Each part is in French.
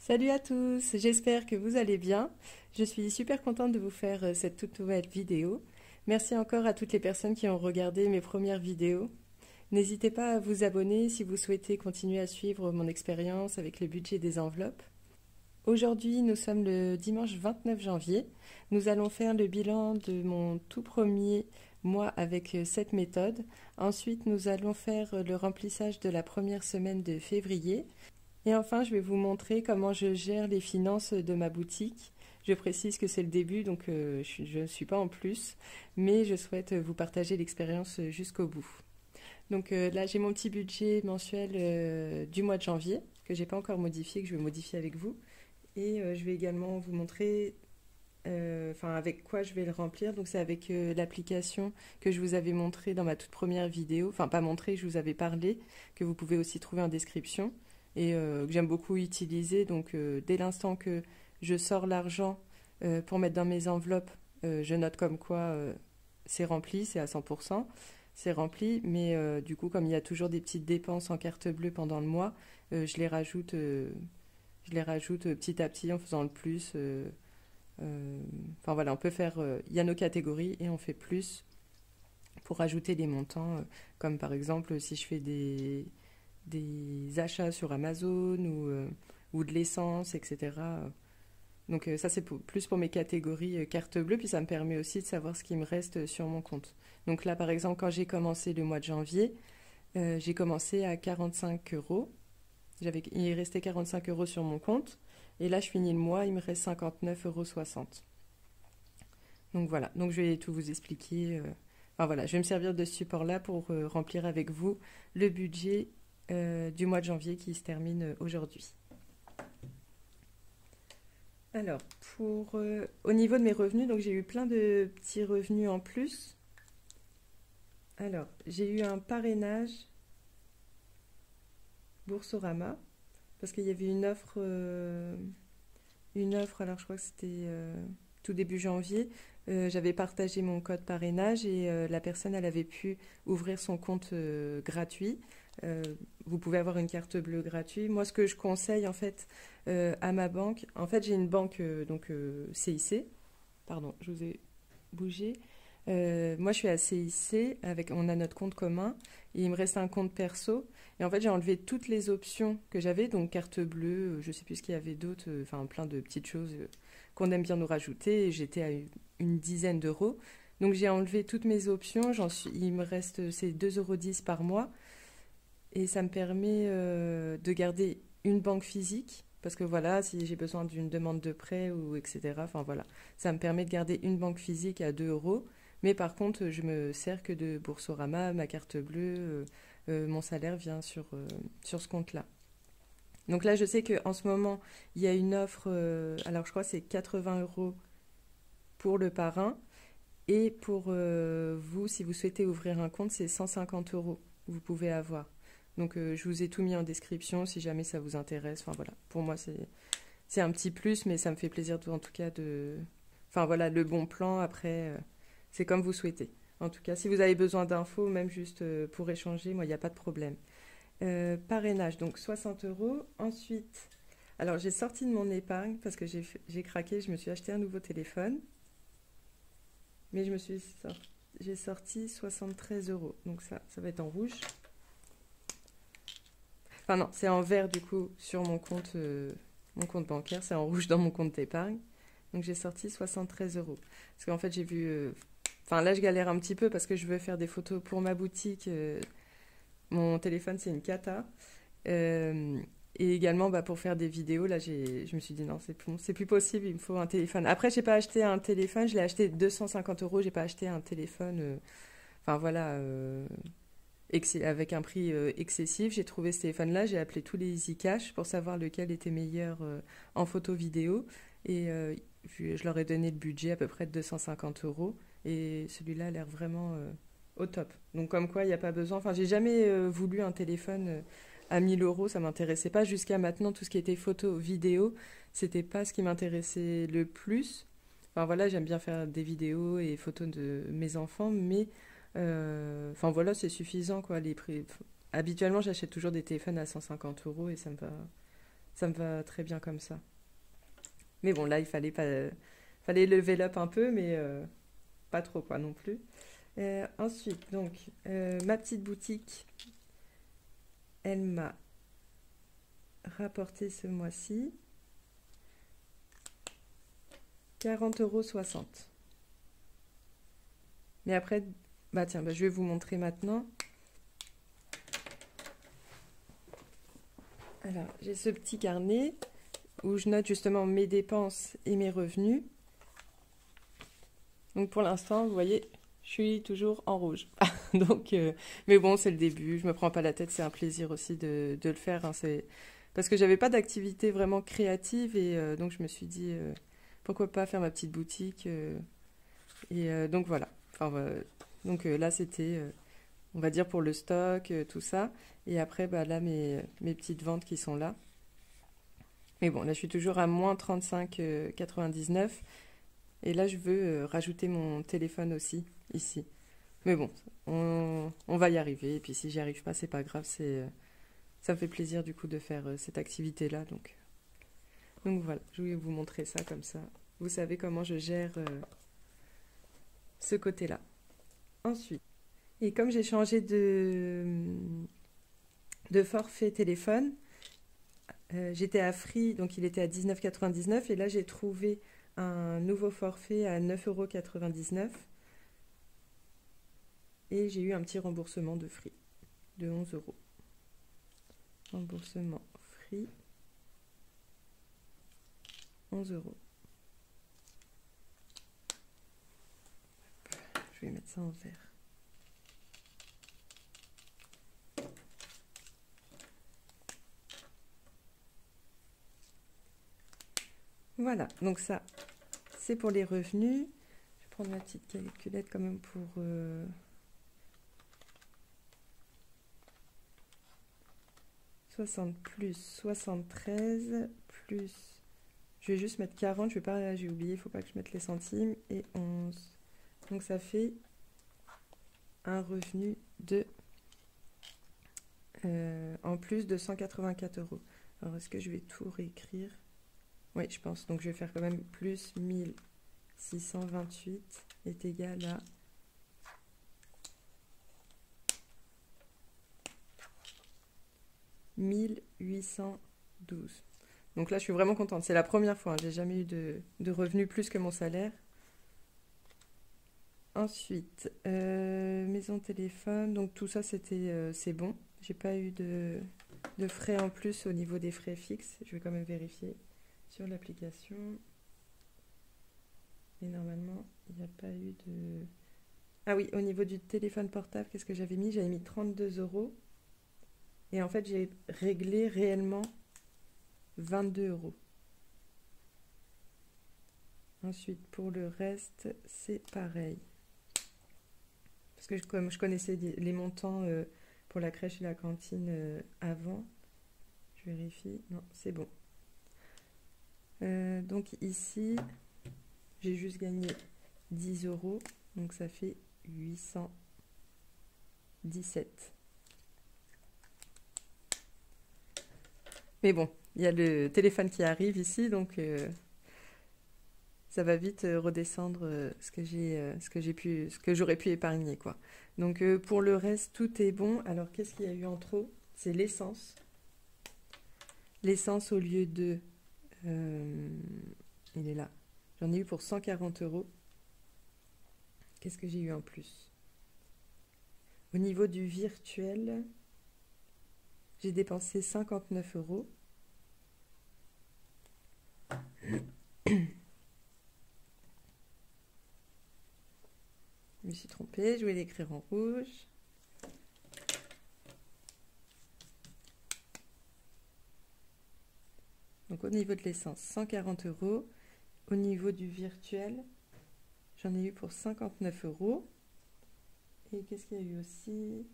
Salut à tous, j'espère que vous allez bien. Je suis super contente de vous faire cette toute nouvelle vidéo. Merci encore à toutes les personnes qui ont regardé mes premières vidéos. N'hésitez pas à vous abonner si vous souhaitez continuer à suivre mon expérience avec le budget des enveloppes. Aujourd'hui, nous sommes le dimanche 29 janvier. Nous allons faire le bilan de mon tout premier mois avec cette méthode. Ensuite, nous allons faire le remplissage de la première semaine de février. Et enfin, je vais vous montrer comment je gère les finances de ma boutique. Je précise que c'est le début, donc je ne suis pas en plus, mais je souhaite vous partager l'expérience jusqu'au bout. Donc là, j'ai mon petit budget mensuel du mois de janvier, que je n'ai pas encore modifié, que je vais modifier avec vous. Et je vais également vous montrer avec quoi je vais le remplir. Donc c'est avec l'application que je vous avais montré dans ma toute première vidéo. Enfin, pas montré, je vous avais parlé, que vous pouvez aussi trouver en description et que j'aime beaucoup utiliser. Donc dès l'instant que je sors l'argent pour mettre dans mes enveloppes, je note comme quoi c'est rempli, c'est à 100%, c'est rempli. Mais du coup, comme il y a toujours des petites dépenses en carte bleue pendant le mois, je les rajoute petit à petit en faisant le plus. Enfin voilà, on peut faire. Il y a nos catégories et on fait plus pour ajouter des montants, comme par exemple si je fais des achats sur Amazon ou de l'essence, etc. Donc ça c'est plus pour mes catégories carte bleue, puis ça me permet aussi de savoir ce qui me reste sur mon compte. Donc là par exemple quand j'ai commencé le mois de janvier, j'ai commencé à 45 euros. Il restait 45 euros sur mon compte. Et là je finis le mois, il me reste 59,60 euros. Donc voilà, donc je vais tout vous expliquer. Enfin voilà, je vais me servir de ce support-là pour remplir avec vous le budget du mois de janvier qui se termine aujourd'hui. Alors, au niveau de mes revenus, donc j'ai eu plein de petits revenus en plus. Alors, j'ai eu un parrainage Boursorama parce qu'il y avait une offre, alors je crois que c'était tout début janvier. J'avais partagé mon code parrainage et la personne, elle avait pu ouvrir son compte gratuit. Vous pouvez avoir une carte bleue gratuite. Moi, ce que je conseille en fait à ma banque, en fait, j'ai une banque CIC. Pardon, je vous ai bougé. Moi, je suis à CIC, on a notre compte commun, et il me reste un compte perso. Et en fait, j'ai enlevé toutes les options que j'avais, donc carte bleue, je sais plus ce qu'il y avait d'autre, enfin plein de petites choses qu'on aime bien nous rajouter. Et j'étais à une dizaine d'euros. Donc j'ai enlevé toutes mes options, il me reste c'est 2,10 € par mois. Et ça me permet de garder une banque physique. Parce que voilà, si j'ai besoin d'une demande de prêt ou etc. Enfin voilà, ça me permet de garder une banque physique à 2 euros. Mais par contre, je me sers que de Boursorama, ma carte bleue, mon salaire vient sur ce compte-là. Donc là, je sais qu'en ce moment, il y a une offre, alors je crois que c'est 80 euros pour le parrain. Et pour vous, si vous souhaitez ouvrir un compte, c'est 150 euros que vous pouvez avoir. Donc je vous ai tout mis en description si jamais ça vous intéresse. Enfin voilà, pour moi c'est un petit plus, mais ça me fait plaisir en tout cas de... Enfin voilà, le bon plan, après, c'est comme vous souhaitez. En tout cas, si vous avez besoin d'infos, même juste pour échanger, moi, il n'y a pas de problème. Parrainage, donc 60 euros. Ensuite, alors j'ai sorti de mon épargne parce que j'ai craqué, je me suis acheté un nouveau téléphone. Mais j'ai sorti 73 euros. Donc ça va être en rouge. Enfin non, c'est en vert du coup sur mon compte bancaire. C'est en rouge dans mon compte d'épargne. Donc j'ai sorti 73 euros. Parce qu'en fait j'ai vu... Enfin là je galère un petit peu parce que je veux faire des photos pour ma boutique. Mon téléphone c'est une cata. Et également pour faire des vidéos, là je me suis dit non, c'est plus possible, il me faut un téléphone. Après, j'ai pas acheté un téléphone, je l'ai acheté 250 euros, j'ai pas acheté un téléphone, enfin voilà, avec un prix excessif. J'ai trouvé ce téléphone-là, j'ai appelé tous les e-cash pour savoir lequel était meilleur en photo vidéo. Et je leur ai donné le budget à peu près de 250 euros. Et celui-là a l'air vraiment au top. Donc comme quoi, il n'y a pas besoin. Enfin, j'ai jamais voulu un téléphone à 1000 euros, ça m'intéressait pas. Jusqu'à maintenant, tout ce qui était photo, vidéo, c'était pas ce qui m'intéressait le plus. Enfin voilà, j'aime bien faire des vidéos et photos de mes enfants, mais enfin voilà, c'est suffisant quoi. Les prix. Habituellement, j'achète toujours des téléphones à 150 euros et ça me va très bien comme ça. Mais bon, là, il fallait pas, fallait lever up un peu, mais pas trop quoi non plus. Ensuite, donc, ma petite boutique, elle m'a rapporté ce mois-ci 40,60 €. Mais après, bah tiens, bah, je vais vous montrer maintenant. Alors, j'ai ce petit carnet où je note justement mes dépenses et mes revenus. Donc pour l'instant, vous voyez, je suis toujours en rouge. Donc, mais bon, c'est le début, je me prends pas la tête, c'est un plaisir aussi de le faire, hein, parce que j'avais pas d'activité vraiment créative et donc je me suis dit pourquoi pas faire ma petite boutique donc voilà. Enfin, donc là c'était, on va dire pour le stock, tout ça. Et après, bah, là mes petites ventes qui sont là. Mais bon, là je suis toujours à moins 35,99 €. Et là, je veux rajouter mon téléphone aussi, ici. Mais bon, on va y arriver. Et puis si j'y arrive pas, c'est pas grave. Ça me fait plaisir du coup de faire cette activité-là. Donc voilà, je voulais vous montrer ça comme ça. Vous savez comment je gère ce côté-là. Ensuite, et comme j'ai changé de forfait téléphone, j'étais à Free, donc il était à 19,99 €. Et là, j'ai trouvé un nouveau forfait à 9,99 €. Et j'ai eu un petit remboursement de Free de 11 €. Remboursement Free, 11 €. Je vais mettre ça en vert. Voilà, donc ça, c'est pour les revenus. Je vais prendre ma petite calculette quand même pour... 60 plus 73 plus... Je vais juste mettre 40, je vais pas, j'ai oublié, il faut pas que je mette les centimes. Et 11. Donc ça fait un revenu de... en plus de 184 €. Alors est-ce que je vais tout réécrire? Oui, je pense. Donc je vais faire quand même plus 1628 est égal à 1812. Donc là, je suis vraiment contente. C'est la première fois. Hein. J'ai jamais eu de revenus plus que mon salaire. Ensuite, maison téléphone. Donc tout ça, c'est bon. J'ai pas eu de frais en plus au niveau des frais fixes. Je vais quand même vérifier sur l'application. Et normalement, il n'y a pas eu de... Ah oui, au niveau du téléphone portable, qu'est-ce que j'avais mis? J'avais mis 32 €. Et en fait, j'ai réglé réellement 22 €. Ensuite, pour le reste, c'est pareil. Parce que comme je connaissais les montants pour la crèche et la cantine avant, je vérifie. Non, c'est bon. Donc ici, j'ai juste gagné 10 €. Donc ça fait 817. Mais bon, il y a le téléphone qui arrive ici, donc ça va vite redescendre ce que j'aurais pu épargner, quoi. Donc pour le reste, tout est bon. Alors qu'est-ce qu'il y a eu en trop? C'est l'essence. L'essence au lieu de... il est là. J'en ai eu pour 140 €. Qu'est-ce que j'ai eu en plus? Au niveau du virtuel, j'ai dépensé 59 €. Je me suis trompée, je vais l'écrire en rouge. Donc au niveau de l'essence, 140 €. Au niveau du virtuel, j'en ai eu pour 59 €. Et qu'est-ce qu'il y a eu aussi?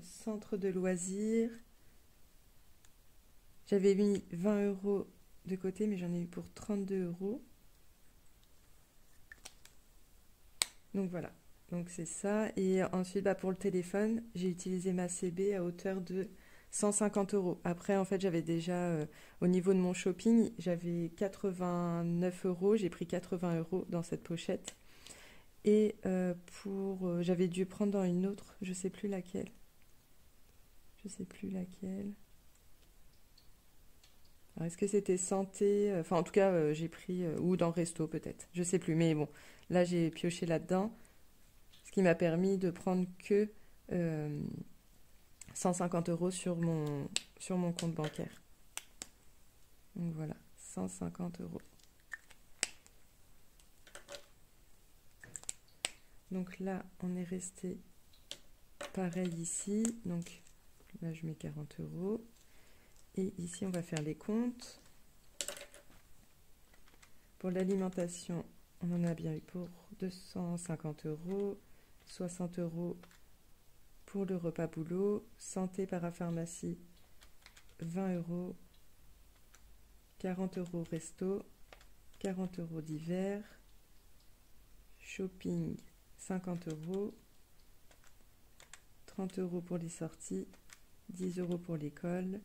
Centre de loisirs. J'avais mis 20 € de côté, mais j'en ai eu pour 32 €. Donc voilà. Donc c'est ça. Et ensuite, bah, pour le téléphone, j'ai utilisé ma CB à hauteur de 150 euros. Après, en fait, j'avais déjà, au niveau de mon shopping, j'avais 89 euros. J'ai pris 80 euros dans cette pochette. Et j'avais dû prendre dans une autre, je sais plus laquelle. Je sais plus laquelle. Alors, est-ce que c'était santé? Enfin, en tout cas, j'ai pris, ou dans resto peut-être. Je sais plus. Mais bon, là, j'ai pioché là-dedans. Ce qui m'a permis de prendre que 150 euros sur mon compte bancaire. Donc voilà, 150 euros. Donc là, on est resté pareil ici. Donc là, je mets 40 euros. Et ici, on va faire les comptes. Pour l'alimentation, on en a bien eu pour 250 euros, 60 euros pour le repas boulot, santé parapharmacie, 20 euros, 40 euros resto, 40 euros d'hiver, shopping, 50 euros, 30 euros pour les sorties, 10 euros pour l'école,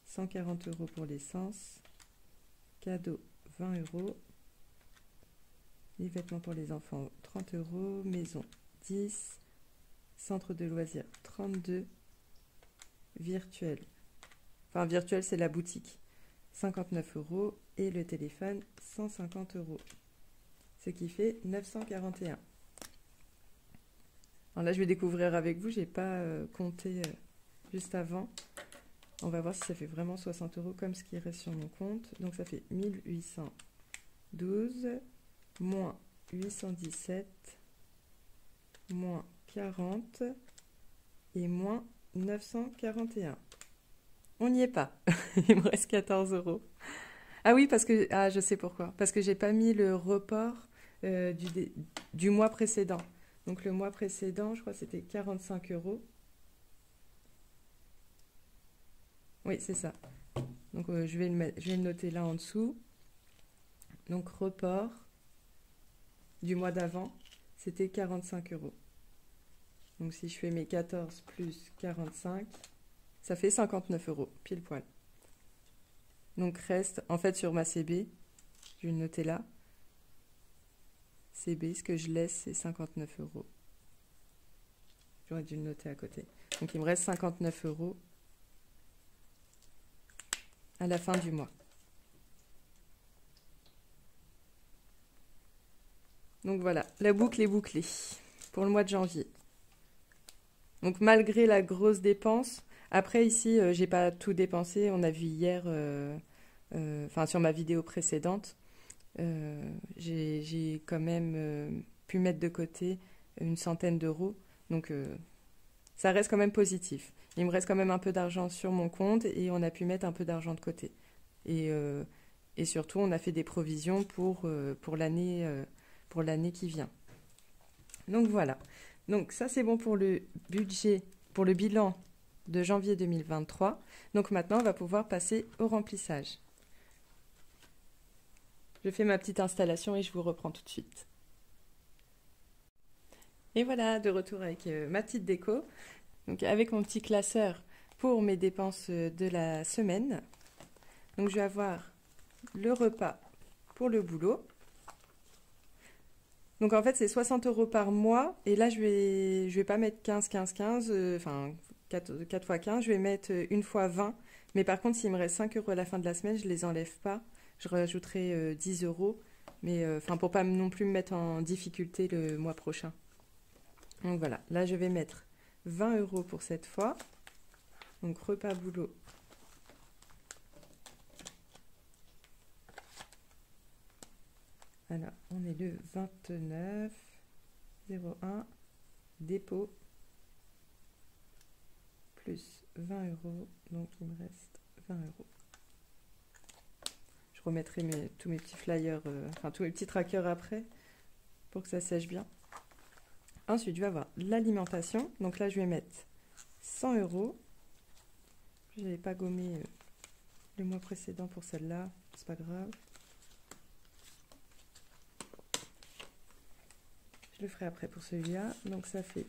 140 euros pour l'essence, cadeau, 20 euros, les vêtements pour les enfants, 30 euros, maison, 10, centre de loisirs, 32, virtuel, enfin virtuel c'est la boutique, 59 euros et le téléphone, 150 euros, ce qui fait 941. Alors là je vais découvrir avec vous, j'ai pas compté juste avant. On va voir si ça fait vraiment 60 euros comme ce qui reste sur mon compte. Donc ça fait 1812 moins 817 moins 40 et moins 941. On n'y est pas. Il me reste 14 euros. Ah oui, parce que... Ah, je sais pourquoi. Parce que j'ai pas mis le report du mois précédent. Donc le mois précédent, je crois que c'était 45 euros. Oui, c'est ça. Donc je vais le noter là en dessous. Donc report du mois d'avant, c'était 45 euros. Donc si je fais mes 14 plus 45, ça fait 59 euros, pile poil. Donc reste, en fait sur ma CB, je vais le noter là. CB, ce que je laisse, c'est 59 euros. J'aurais dû le noter à côté. Donc il me reste 59 euros à la fin du mois. Donc voilà, la boucle est bouclée pour le mois de janvier. Donc malgré la grosse dépense, après ici, j'ai pas tout dépensé. On a vu hier, enfin sur ma vidéo précédente, j'ai quand même pu mettre de côté une centaine d'euros. Donc ça reste quand même positif. Il me reste quand même un peu d'argent sur mon compte et on a pu mettre un peu d'argent de côté. Et surtout, on a fait des provisions pour l'année qui vient. Donc voilà. Donc ça, c'est bon pour le budget, pour le bilan de janvier 2023. Donc maintenant, on va pouvoir passer au remplissage. Je fais ma petite installation et je vous reprends tout de suite. Et voilà, de retour avec ma petite déco. Donc avec mon petit classeur pour mes dépenses de la semaine. Donc je vais avoir le repas pour le boulot. Donc en fait c'est 60 euros par mois et là je vais pas mettre 15, 15, 15, enfin 4 x 15, je vais mettre une fois 20. Mais par contre s'il me reste 5 euros à la fin de la semaine, je les enlève pas. Je rajouterai 10 euros, mais enfin pour pas non plus me mettre en difficulté le mois prochain. Donc voilà, là je vais mettre 20 euros pour cette fois. Donc repas boulot. Alors, on est le 29,01, dépôt, plus 20 euros, donc il me reste 20 euros. Je remettrai tous mes petits flyers, enfin tous mes petits trackers après, pour que ça sèche bien. Ensuite, je vais avoir l'alimentation, donc là je vais mettre 100 euros. Je n'avais pas gommé le mois précédent pour celle-là, c'est pas grave. Je le ferai après pour celui-là. Donc ça fait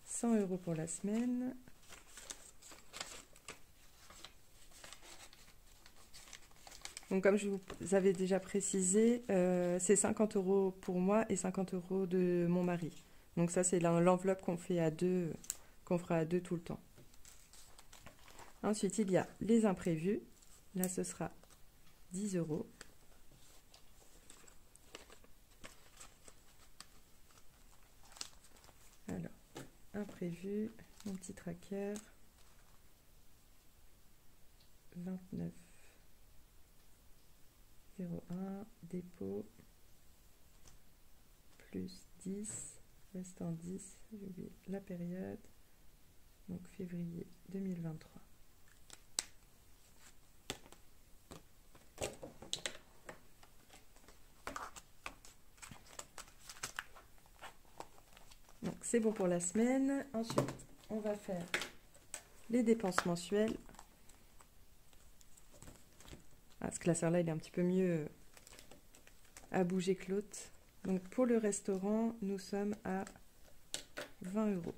100 euros pour la semaine. Donc comme je vous avais déjà précisé, c'est 50 € pour moi et 50 € de mon mari. Donc ça, c'est l'enveloppe qu'on fait à deux, qu'on fera à deux tout le temps. Ensuite, il y a les imprévus. Là, ce sera 10 €. Alors, imprévu, mon petit tracker, 29,01, dépôt, plus 10, restant 10, j'ai oublié la période, donc février 2023. Donc c'est bon pour la semaine. Ensuite, on va faire les dépenses mensuelles. Ah, ce classeur-là, il est un petit peu mieux à bouger que l'autre. Donc pour le restaurant, nous sommes à 20 €.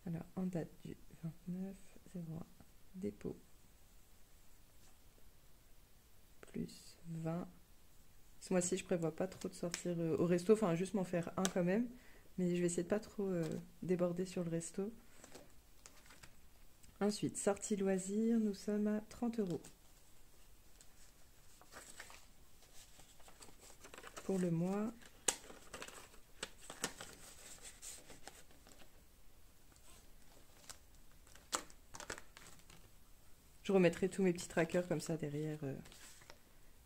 Alors, en date du 29/01, dépôt, plus 20. Ce mois-ci, je prévois pas trop de sortir au resto, enfin juste m'en faire un quand même, mais je vais essayer de pas trop déborder sur le resto. Ensuite, sortie loisirs, nous sommes à 30 € pour le mois. Je remettrai tous mes petits trackers comme ça derrière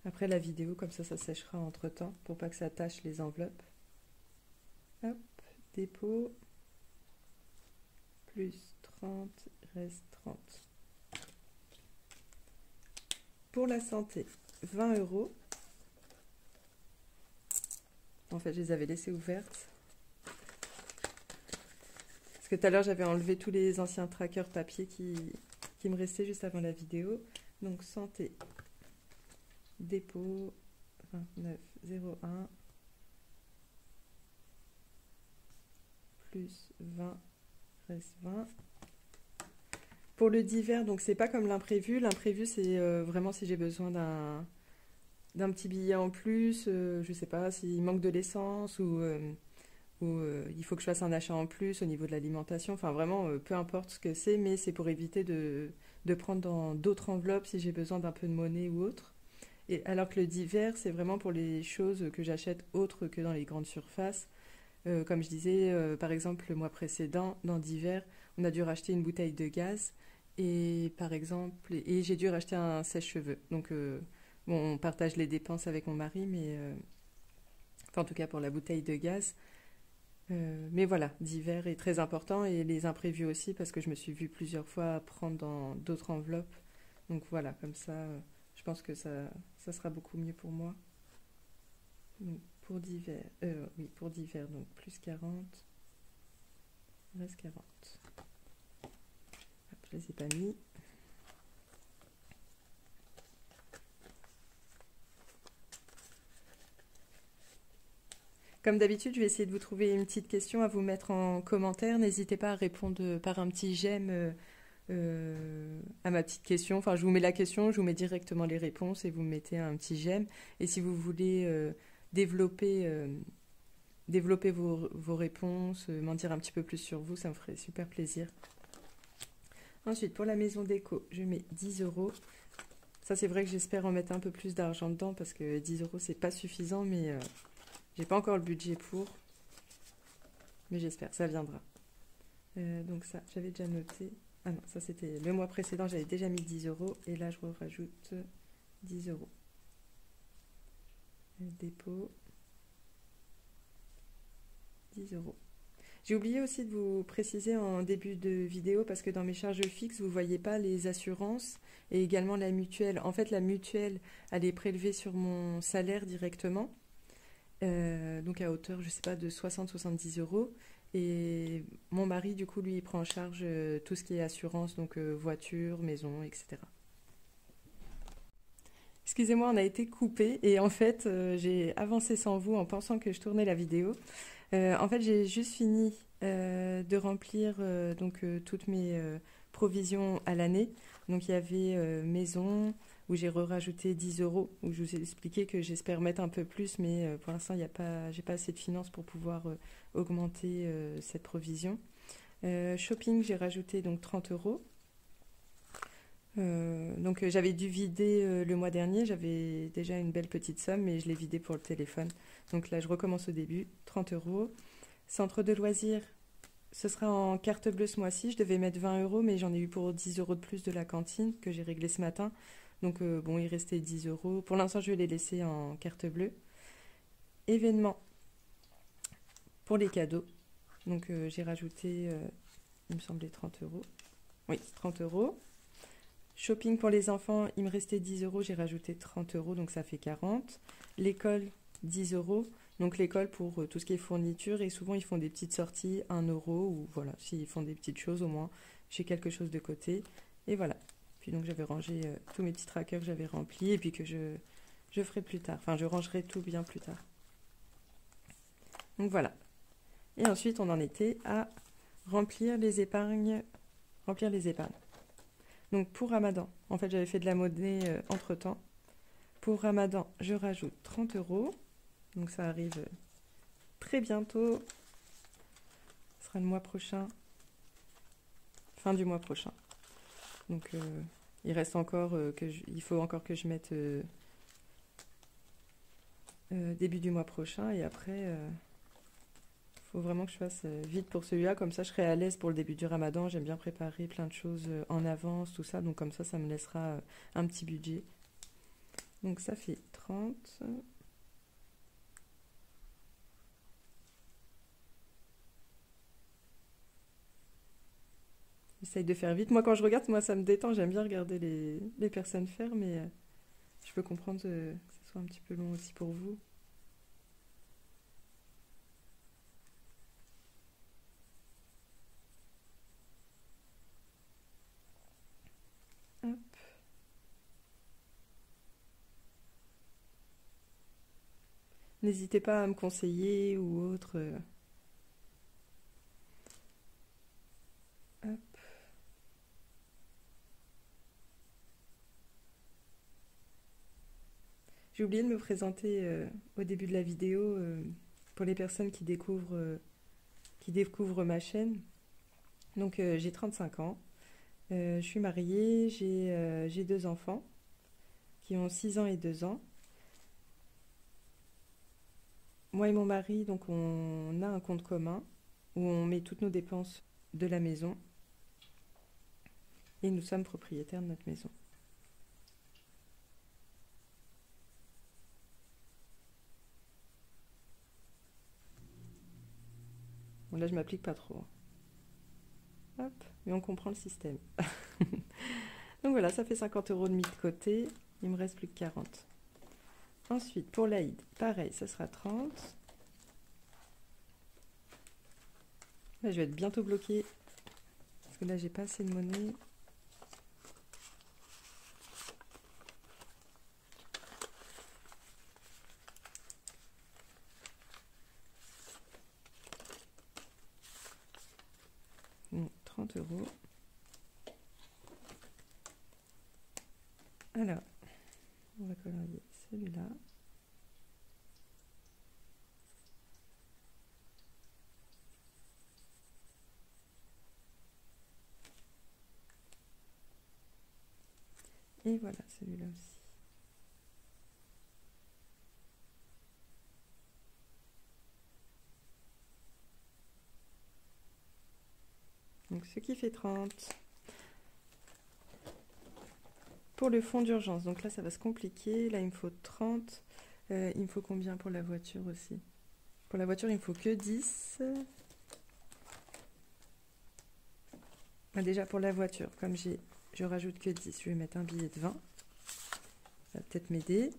après la vidéo, comme ça séchera entre temps pour pas que ça tâche les enveloppes. Hop, dépôt, plus 30, reste 30. Pour la santé, 20 €. En fait, je les avais laissées ouvertes. Parce que tout à l'heure, j'avais enlevé tous les anciens trackers papier qui me restaient juste avant la vidéo. Donc, santé, dépôt, 29,01, plus 20, reste 20. Pour le divers, donc c'est pas comme l'imprévu. L'imprévu, c'est vraiment si j'ai besoin d'un petit billet en plus, je sais pas, s'il manque de l'essence ou il faut que je fasse un achat en plus au niveau de l'alimentation. Enfin, vraiment, peu importe ce que c'est, mais c'est pour éviter de prendre dans d'autres enveloppes si j'ai besoin d'un peu de monnaie ou autre. Et alors que le divers, c'est vraiment pour les choses que j'achète autres que dans les grandes surfaces. Comme je disais, par exemple, le mois précédent, dans divers, on a dû racheter une bouteille de gaz. Et par exemple, et j'ai dû racheter un sèche-cheveux. Donc, bon, on partage les dépenses avec mon mari, mais enfin, en tout cas pour la bouteille de gaz. Mais voilà, divers est très important et les imprévus aussi parce que je me suis vue plusieurs fois prendre dans d'autres enveloppes. Donc voilà, comme ça, je pense que ça sera beaucoup mieux pour moi. Donc, pour divers, oui, pour divers, donc plus 40, reste 40. Hop, je les ai pas mis. Comme d'habitude, je vais essayer de vous trouver une petite question à vous mettre en commentaire. N'hésitez pas à répondre par un petit j'aime à ma petite question. Enfin, je vous mets la question, je vous mets directement les réponses et vous mettez un petit j'aime. Et si vous voulez développer vos réponses, m'en dire un petit peu plus sur vous, ça me ferait super plaisir. Ensuite, pour la maison déco, je mets 10 €. Ça, c'est vrai que j'espère en mettre un peu plus d'argent dedans parce que 10 €, c'est pas suffisant, mais j'ai pas encore le budget pour. Mais j'espère, ça viendra. Donc ça, j'avais déjà noté. Ah non, ça c'était le mois précédent, j'avais déjà mis 10 € et là je rajoute 10 €. Dépôt, 10 €. J'ai oublié aussi de vous préciser en début de vidéo parce que dans mes charges fixes, vous ne voyez pas les assurances et également la mutuelle. En fait, la mutuelle, elle est prélevée sur mon salaire directement, donc à hauteur, je sais pas, de 60-70 €. Et mon mari, du coup, lui, il prend en charge tout ce qui est assurance, donc voiture, maison, etc. Excusez-moi, on a été coupé et en fait, j'ai avancé sans vous en pensant que je tournais la vidéo. En fait, j'ai juste fini de remplir toutes mes provisions à l'année. Donc, il y avait maison, où j'ai rajouté 10 euros, où je vous ai expliqué que j'espère mettre un peu plus, mais pour l'instant, il y a pas, j'ai pas assez de finances pour pouvoir augmenter cette provision. Shopping, j'ai rajouté donc 30 euros. J'avais dû vider le mois dernier, j'avais déjà une belle petite somme, mais je l'ai vidé pour le téléphone. Donc là, je recommence au début, 30 euros. Centre de loisirs, ce sera en carte bleue ce mois-ci. Je devais mettre 20 euros, mais j'en ai eu pour 10 euros de plus de la cantine que j'ai réglé ce matin. Donc bon, il restait 10 euros. Pour l'instant, je vais les laisser en carte bleue. Événements pour les cadeaux. Donc j'ai rajouté, il me semblait 30 euros. Oui, 30 euros. Shopping pour les enfants, il me restait 10 euros, j'ai rajouté 30 euros, donc ça fait 40. L'école, 10 euros. Donc l'école pour tout ce qui est fourniture, et souvent ils font des petites sorties, 1 euro, ou voilà, s'ils font des petites choses au moins, j'ai quelque chose de côté. Et voilà. Puis donc j'avais rangé tous mes petits trackers que j'avais remplis, et puis que je ferai plus tard. Enfin, je rangerai tout bien plus tard. Donc voilà. Et ensuite, on en était à remplir les épargnes. Remplir les épargnes. Donc pour Ramadan, en fait j'avais fait de la monnaie entre-temps. Pour Ramadan, je rajoute 30 euros. Donc ça arrive très bientôt. Ce sera le mois prochain. Fin du mois prochain. Donc il reste encore il faut encore que je mette début du mois prochain. Et après, faut vraiment que je fasse vite pour celui-là. Comme ça, je serai à l'aise pour le début du Ramadan. J'aime bien préparer plein de choses en avance, tout ça. Donc comme ça me laissera un petit budget. Donc ça fait 30. J'essaye de faire vite. Moi, quand je regarde, moi, ça me détend. J'aime bien regarder les personnes faire, mais je peux comprendre que ce soit un petit peu long aussi pour vous. Hop. N'hésitez pas à me conseiller ou autre. Hop. J'ai oublié de me présenter au début de la vidéo pour les personnes qui découvrent ma chaîne. Donc j'ai 35 ans, je suis mariée, j'ai deux enfants qui ont 6 ans et 2 ans. Moi et mon mari, donc on a un compte commun où on met toutes nos dépenses de la maison et nous sommes propriétaires de notre maison. Bon là je m'applique pas trop. Hop, mais on comprend le système. Donc voilà, ça fait 50 euros de mis de côté, il me reste plus que 40. Ensuite, pour l'Aïd, pareil, ça sera 30. Là, je vais être bientôt bloquée, parce que là, j'ai pas assez de monnaie. Donc, 30 euros. Alors, on va colorier celui-là. Et voilà, celui-là aussi. Donc ce qui fait 30. Pour le fonds d'urgence, donc là ça va se compliquer. Là il me faut 30. Il me faut combien pour la voiture aussi? Pour la voiture il me faut que 10. Déjà pour la voiture, comme je rajoute que 10, je vais mettre un billet de 20. Ça va peut-être m'aider.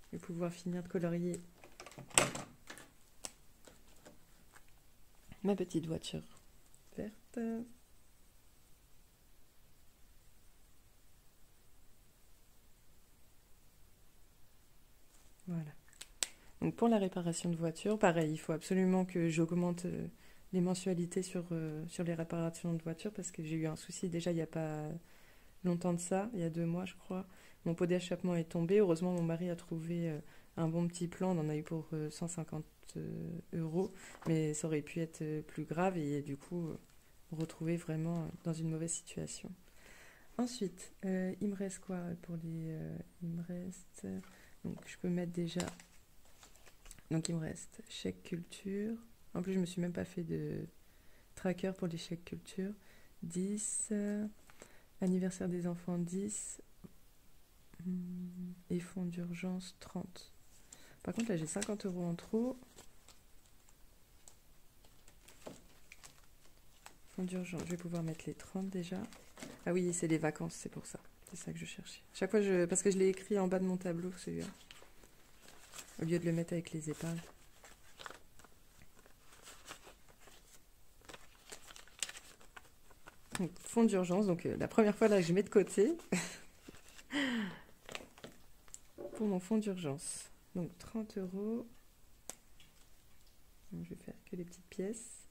Je vais pouvoir finir de colorier ma petite voiture verte. Donc pour la réparation de voiture, pareil, il faut absolument que j'augmente les mensualités sur les réparations de voiture parce que j'ai eu un souci déjà il n'y a pas longtemps de ça, il y a 2 mois je crois. Mon pot d'échappement est tombé. Heureusement, mon mari a trouvé un bon petit plan. On en a eu pour 150 euros, mais ça aurait pu être plus grave et du coup retrouver vraiment dans une mauvaise situation. Ensuite, il me reste quoi pour les... il me reste... donc je peux mettre déjà... Donc il me reste chèque culture. En plus, je me suis même pas fait de tracker pour les chèques culture. 10. Anniversaire des enfants 10. Et fonds d'urgence 30. Par contre, là j'ai 50 euros en trop. Fonds d'urgence, je vais pouvoir mettre les 30 déjà. Ah oui, c'est les vacances, c'est pour ça. C'est ça que je cherchais. Chaque fois, parce que je l'ai écrit en bas de mon tableau, celui-là. Au lieu de le mettre avec les épargnes. Donc, fonds d'urgence, donc la première fois là je mets de côté pour mon fonds d'urgence. Donc 30 euros. Donc, je vais faire que les petites pièces.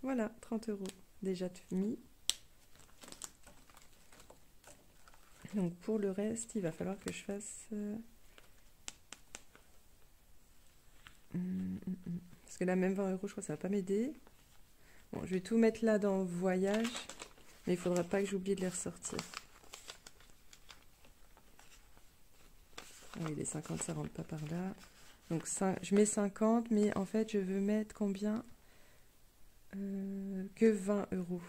Voilà, 30 euros déjà tout mis. Donc pour le reste, il va falloir que je fasse... Parce que là, même 20 euros, je crois que ça va pas m'aider. Bon, je vais tout mettre là dans voyage, mais il faudra pas que j'oublie de les ressortir. Ah oui, les 50, ça rentre pas par là. Donc je mets 50, mais en fait, je veux mettre combien que 20 euros.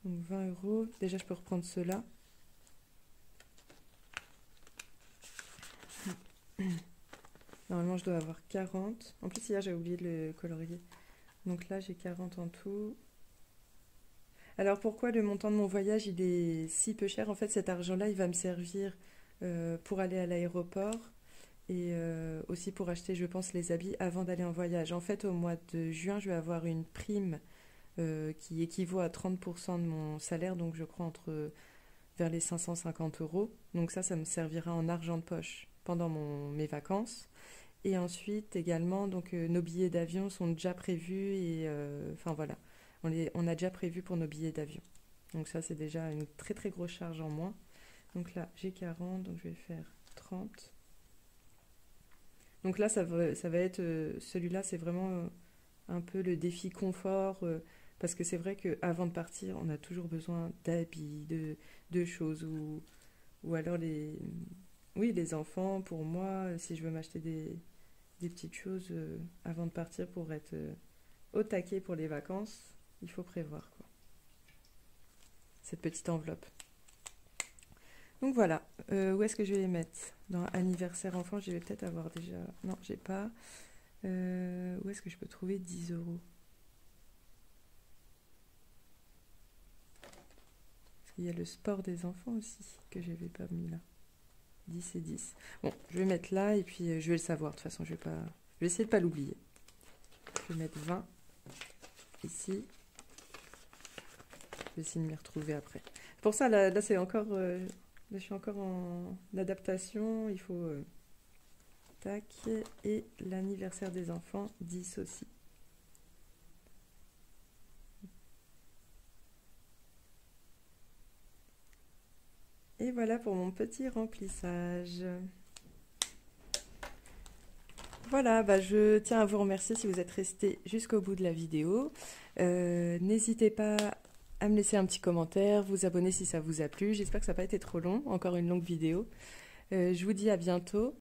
Donc 20 euros. Déjà, je peux reprendre ceux-là. Normalement, je dois avoir 40. En plus, hier, j'ai oublié de le colorier. Donc là, j'ai 40 en tout. Alors, pourquoi le montant de mon voyage, il est si peu cher? En fait, cet argent-là, il va me servir pour aller à l'aéroport et aussi pour acheter, je pense, les habits avant d'aller en voyage. En fait, au mois de juin, je vais avoir une prime qui équivaut à 30% de mon salaire, donc je crois vers les 550 euros. Donc ça me servira en argent de poche pendant mes vacances. Et ensuite également, donc nos billets d'avion sont déjà prévus et enfin voilà, on a déjà prévu pour nos billets d'avion. Donc ça c'est déjà une très très grosse charge en moins. Donc là j'ai 40, donc je vais faire 30. Donc là ça va être, celui-là c'est vraiment un peu le défi confort parce que c'est vrai qu'avant de partir on a toujours besoin d'habits, de choses ou alors les enfants pour moi si je veux m'acheter des petites choses avant de partir pour être au taquet pour les vacances, il faut prévoir quoi. Cette petite enveloppe. Donc voilà, où est-ce que je vais les mettre? Dans anniversaire enfant, je vais peut-être avoir déjà... Non, j'ai pas. Où est-ce que je peux trouver 10 euros? Parce qu'il y a le sport des enfants aussi, que je n'avais pas mis là. 10 et 10. Bon, je vais mettre là et puis je vais le savoir. De toute façon, je vais essayer de ne pas l'oublier. Je vais mettre 20 ici. Je vais essayer de m'y retrouver après. Pour ça, là c'est encore... là, je suis encore en adaptation. Il faut... tac. Et l'anniversaire des enfants, 10 aussi. Et voilà pour mon petit remplissage. Voilà, je tiens à vous remercier si vous êtes restés jusqu'au bout de la vidéo. N'hésitez pas à me laisser un petit commentaire, vous abonner si ça vous a plu. J'espère que ça n'a pas été trop long, encore une longue vidéo. Je vous dis à bientôt